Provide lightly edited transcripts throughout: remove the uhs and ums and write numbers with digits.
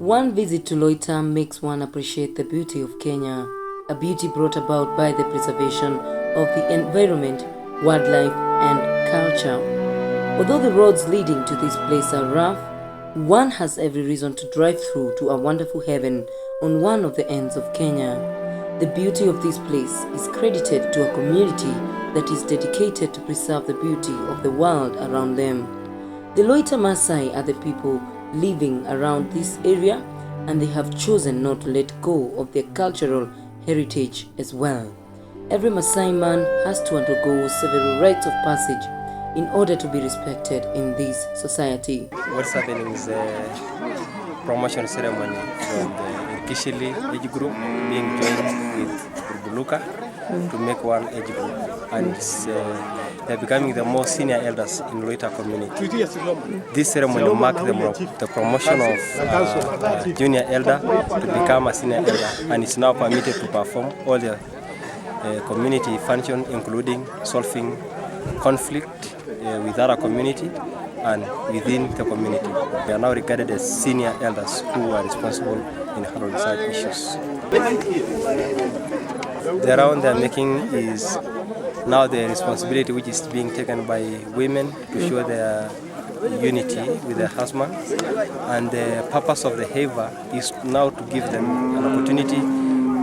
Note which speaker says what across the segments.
Speaker 1: One visit to Loita makes one appreciate the beauty of Kenya, a beauty brought about by the preservation of the environment, wildlife, and culture. Although the roads leading to this place are rough, one has every reason to drive through to a wonderful heaven on one of the ends of Kenya. The beauty of this place is credited to a community that is dedicated to preserve the beauty of the world around them. The Loita Maasai are the people living around this area, and they have chosen not to let go of their cultural heritage as well. Every Maasai man has to undergo several rites of passage in order to be respected in this society.
Speaker 2: What's happening is a promotion ceremony from the Kishili age group being joined with Buluka to make one age group, and they're becoming the most senior elders in Loita community. This ceremony will mark the promotion of a junior elder to become a senior elder, and is now permitted to perform all the community functions, including solving conflict with other community and within the community. They are now regarded as senior elders who are responsible in handling such issues. The round they are making is now the responsibility which is being taken by women to show their unity with their husbands, and the purpose of the Heva is now to give them an opportunity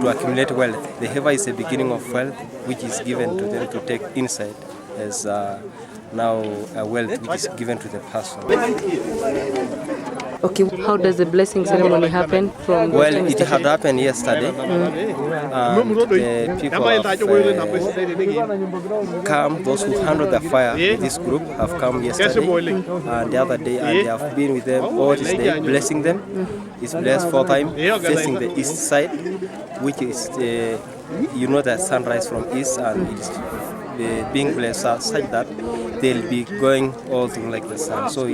Speaker 2: to accumulate wealth. The Heva is the beginning of wealth which is given to them to take inside as now a wealth which is given to the person.
Speaker 1: Okay, how does the blessing ceremony happen from?
Speaker 2: Well, it had happened yesterday, and the people have come, those who handled the fire with this group have come yesterday and the other day, and they have been with them all this day, blessing them. It's blessed 4 times, facing the east side, which is the sunrise from east, and it is being blessed such that they'll be going all through like the sun. So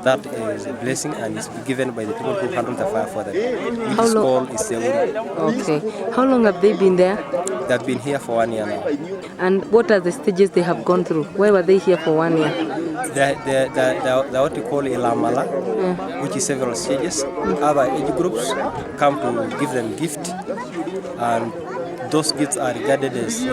Speaker 2: that is a blessing, and it's given by the people who handle the fire for them. Which is called Iseuri.
Speaker 1: Okay. How long have they been there?
Speaker 2: They've been here for 1 year now.
Speaker 1: And what are the stages they have gone through? Why were they here for 1 year?
Speaker 2: They're what we call Ilamala, which is several stages. Other age groups come to give them gift, and those gifts are regarded as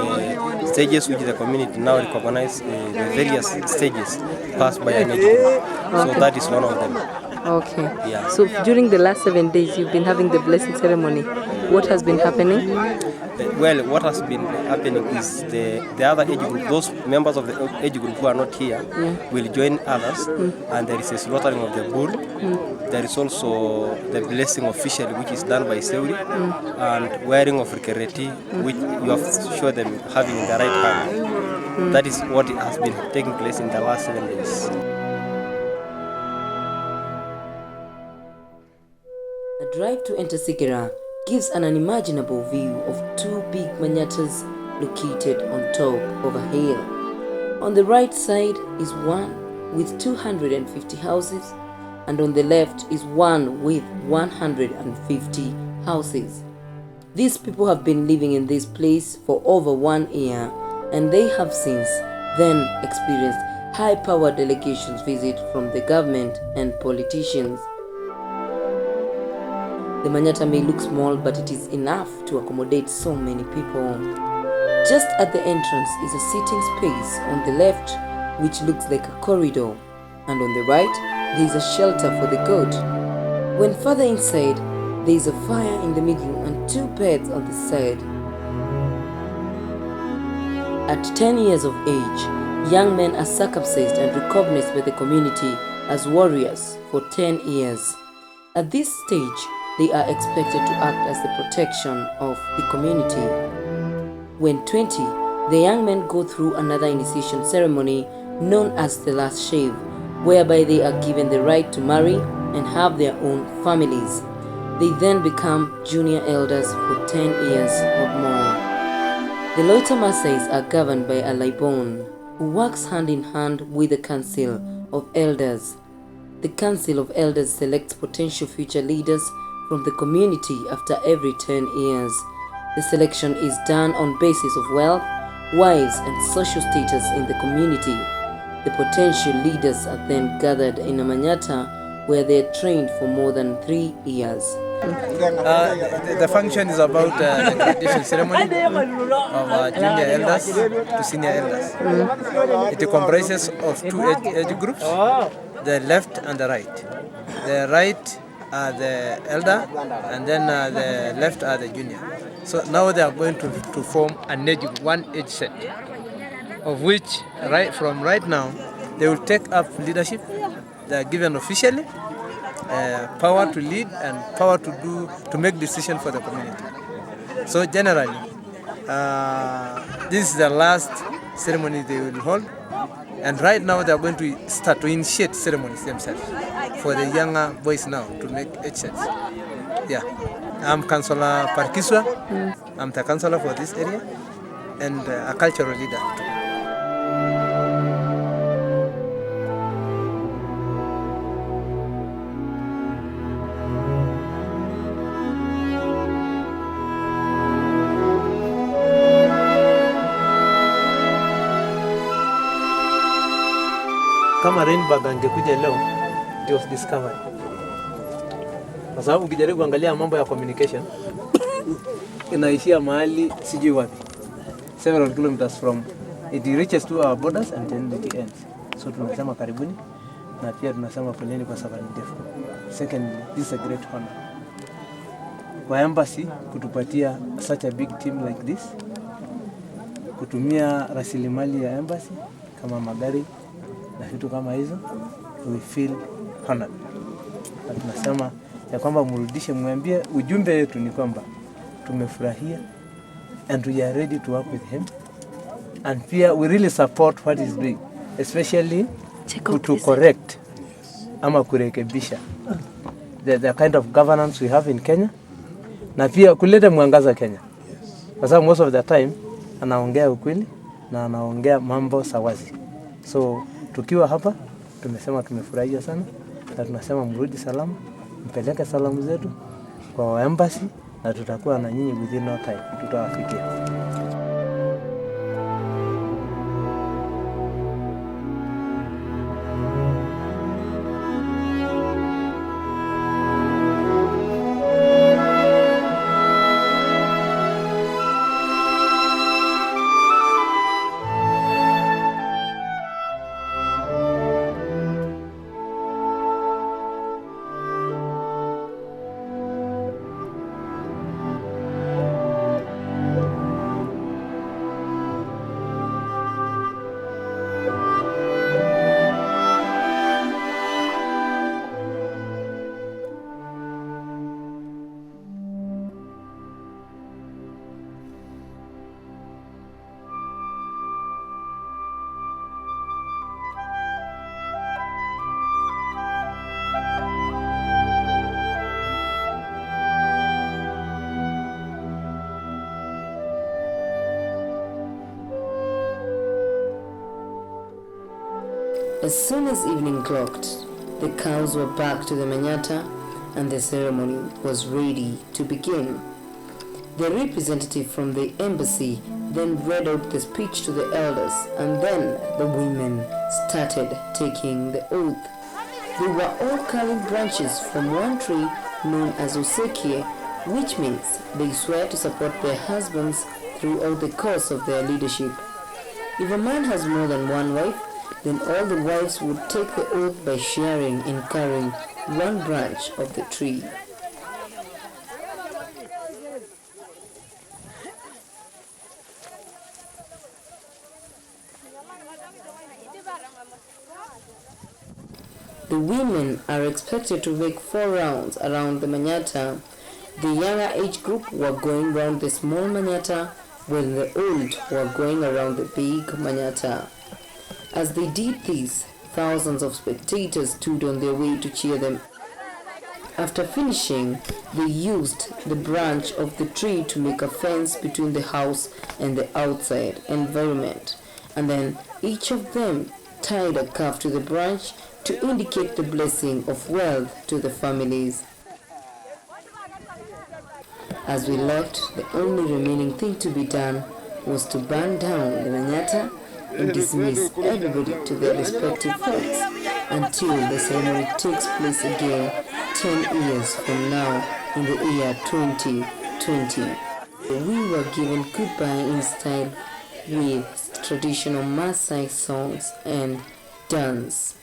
Speaker 2: stages which the community now recognize the various stages passed by an age group. So that is one of them.
Speaker 1: Okay.
Speaker 2: Yeah.
Speaker 1: So during the last 7 days you've been having the blessing ceremony. What has been happening?
Speaker 2: Well, what has been happening is the other age group, those members of the age group who are not here, will join others, and there is a slaughtering of the bull. There is also the blessing officially, which is done by Seuri, and wearing of rikereti, which you have shown them having in the right hand. That is what has been taking place in the last 7 days.
Speaker 1: A drive to enter Sigera gives an unimaginable view of 2 big Manyattas located on top of a hill. On the right side is one with 250 houses, and on the left is one with 150 houses. These people have been living in this place for over 1 year, and they have since then experienced high-powered delegations visit from the government and politicians. The Manyatta may look small, but it is enough to accommodate so many people. Just at the entrance is a sitting space on the left, which looks like a corridor, and on the right, there is a shelter for the goat. When further inside, there is a fire in the middle and 2 beds on the side. At 10 years of age, young men are circumcised and recognized by the community as warriors for 10 years. At this stage, they are expected to act as the protection of the community. When 20, the young men go through another initiation ceremony known as the last shave, whereby they are given the right to marry and have their own families. They then become junior elders for 10 years or more. The Loita Maasais are governed by a Laibon, who works hand in hand with the Council of Elders. The Council of Elders selects potential future leaders from the community after every 10 years. The selection is done on basis of wealth, wives, and social status in the community. The potential leaders are then gathered in a Manyatta where they are trained for more than 3 years.
Speaker 3: The function is about the graduation ceremony of junior elders to senior elders. It comprises of two age groups, the left and the right. The right are the elder, and then the left are the junior. So now they are going to form one age set, of which from right now they will take up leadership. They are given officially power to lead and power to make decisions for the community. So generally, this is the last ceremony they will hold, and right now they are going to start to initiate ceremonies themselves for the younger boys now to make age sets. Yeah, I'm Councillor Parkiswa. I'm the councillor for this area and a cultural leader too. Kama Rainbag angekuja leo, it was discovered. Kwa sababu ukijaribu kuangalia mambo ya communication inaishia mahali sijui wapi. Several kilometers from it reaches to our borders and then it ends. So tunasema karibuni na pia tunasema poleni kwa safari ndefu. Secondly, this is a great honor kwa embassy kutupatia such a big team like this, kutumia rasilimali ya embassy kama magari na vitu kama hizo. We feel honored. Na tunasema ya kwamba mrudishe, mwambie ujumbe wetu ni kwamba tumefurahia and we are ready to work with him, and pia we really support what he's doing, especially to correct ama kurekebisha the kind of governance we have in Kenya, na pia kuleta mwangaza Kenya, kwa sababu most of the time anaongea ukweli na anaongea mambo sawazi. So tukiwa hapa tumesema tumefurahia sana na tunasema mrudi salama, mpeleke salamu zetu kwa embassy na tutakuwa na nyinyi within no time, tutawafikia.
Speaker 1: As soon as evening clocked, the cows were back to the Manyatta and the ceremony was ready to begin. The representative from the embassy then read out the speech to the elders, and then the women started taking the oath. They were all carrying branches from one tree known as Osekie, which means they swear to support their husbands throughout the course of their leadership. If a man has more than one wife, then all the wives would take the oath by sharing in carrying one branch of the tree. The women are expected to make 4 rounds around the Manyatta. The younger age group were going round the small Manyatta, while the old were going around the big Manyatta. As they did this, thousands of spectators stood on their way to cheer them. After finishing, they used the branch of the tree to make a fence between the house and the outside environment, and then each of them tied a calf to the branch to indicate the blessing of wealth to the families. As we left, the only remaining thing to be done was to burn down the Manyatta and dismiss everybody to their respective homes. until the ceremony takes place again 10 years from now in the year 2020. We were given goodbye in style with traditional Maasai songs and dance.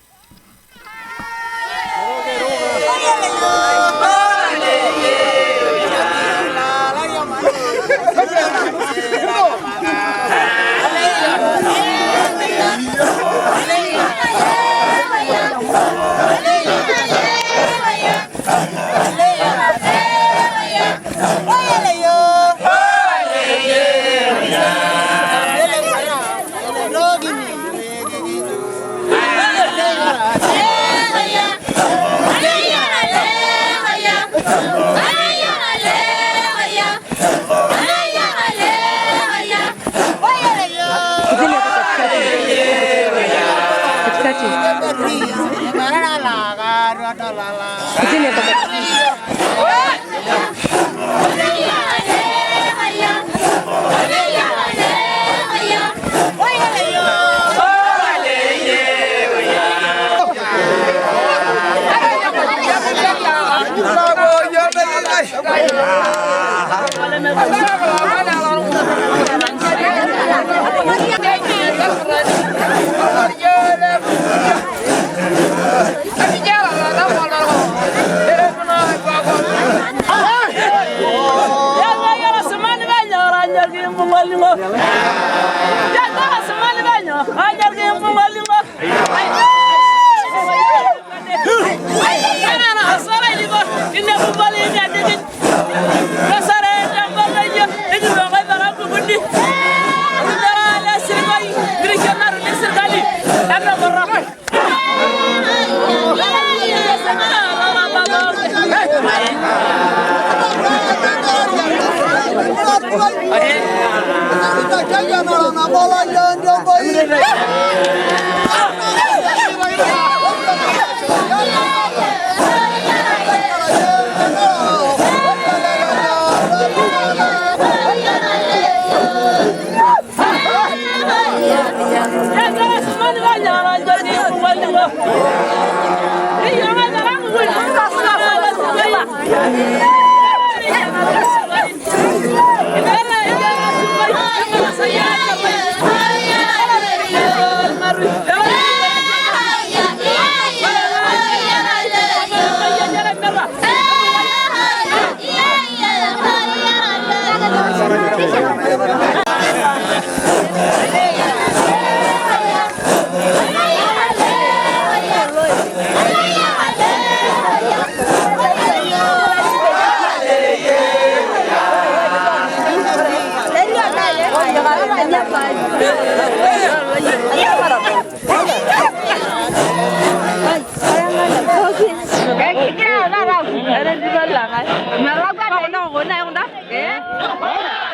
Speaker 4: Mà nó có đâu, bữa nay không đắt kìa.